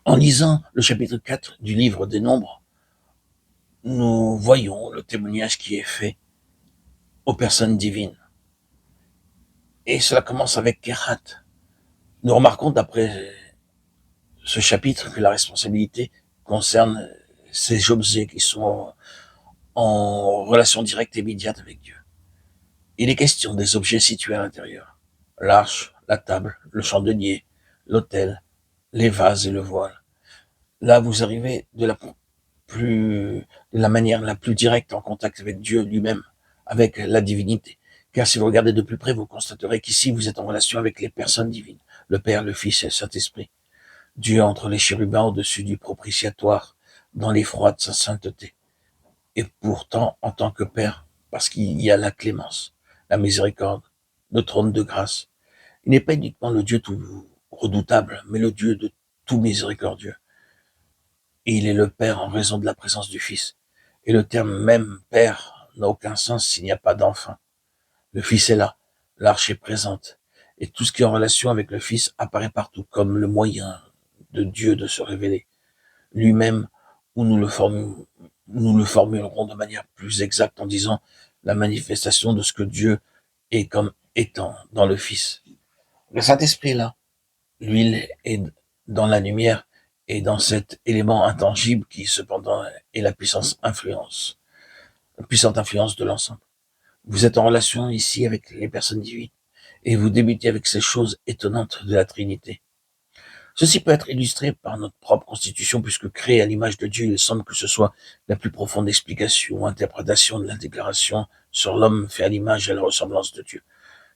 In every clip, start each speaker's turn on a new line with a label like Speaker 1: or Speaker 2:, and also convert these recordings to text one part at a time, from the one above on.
Speaker 1: En lisant le chapitre 4 du livre des Nombres, nous voyons le témoignage qui est fait aux personnes divines. Et cela commence avec Kehat. Nous remarquons d'après ce chapitre que la responsabilité concerne ces objets qui sont en relation directe et immédiate avec Dieu. Il est question des objets situés à l'intérieur. L'arche, la table, le chandelier, l'autel, les vases et le voile. Là, vous arrivez de la manière la plus directe en contact avec Dieu lui-même, avec la divinité. Car si vous regardez de plus près, vous constaterez qu'ici, vous êtes en relation avec les personnes divines, le Père, le Fils et le Saint-Esprit. Dieu entre les chérubins au-dessus du propitiatoire, dans l'effroi de sa sainteté. Et pourtant, en tant que Père, parce qu'il y a la clémence, la miséricorde, le trône de grâce. Il n'est pas uniquement le Dieu tout redoutable, mais le Dieu de tout miséricordieux. Et il est le Père en raison de la présence du Fils. Et le terme même Père n'a aucun sens s'il n'y a pas d'enfant. Le Fils est là, l'arche est présente, et tout ce qui est en relation avec le Fils apparaît partout comme le moyen de Dieu de se révéler. Lui-même, où nous le formulerons de manière plus exacte en disant la manifestation de ce que Dieu est comme étant dans le Fils. Le Saint-Esprit est là. L'huile est dans la lumière et dans cet élément intangible qui cependant est la puissante influence de l'ensemble. Vous êtes en relation ici avec les personnes divines et vous débutez avec ces choses étonnantes de la Trinité. Ceci peut être illustré par notre propre constitution puisque créé à l'image de Dieu, il semble que ce soit la plus profonde explication ou interprétation de la déclaration sur l'homme fait à l'image et à la ressemblance de Dieu.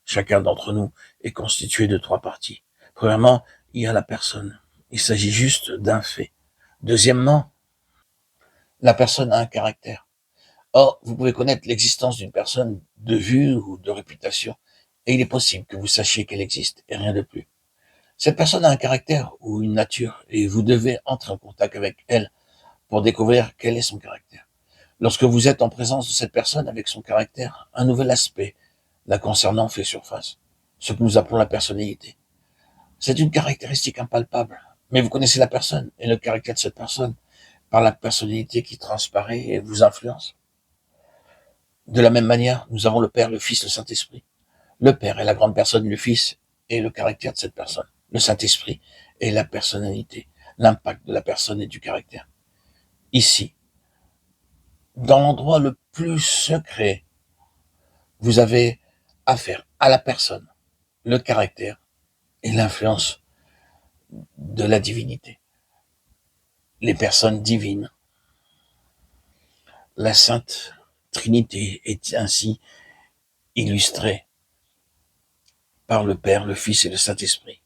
Speaker 1: Chacun d'entre nous est constitué de trois parties. Premièrement, il y a la personne. Il s'agit juste d'un fait. Deuxièmement, la personne a un caractère. Or, vous pouvez connaître l'existence d'une personne de vue ou de réputation, et il est possible que vous sachiez qu'elle existe, et rien de plus. Cette personne a un caractère ou une nature, et vous devez entrer en contact avec elle pour découvrir quel est son caractère. Lorsque vous êtes en présence de cette personne avec son caractère, un nouvel aspect la concernant fait surface, ce que nous appelons la personnalité. C'est une caractéristique impalpable, mais vous connaissez la personne et le caractère de cette personne par la personnalité qui transparaît et vous influence. De la même manière, nous avons le Père, le Fils, le Saint-Esprit. Le Père est la grande personne, le Fils est le caractère de cette personne. Le Saint-Esprit est la personnalité, l'impact de la personne et du caractère. Ici, dans l'endroit le plus secret, vous avez affaire à la personne, le caractère et l'influence de la divinité. Les personnes divines, la Sainte Trinité est ainsi illustrée par le Père, le Fils et le Saint-Esprit.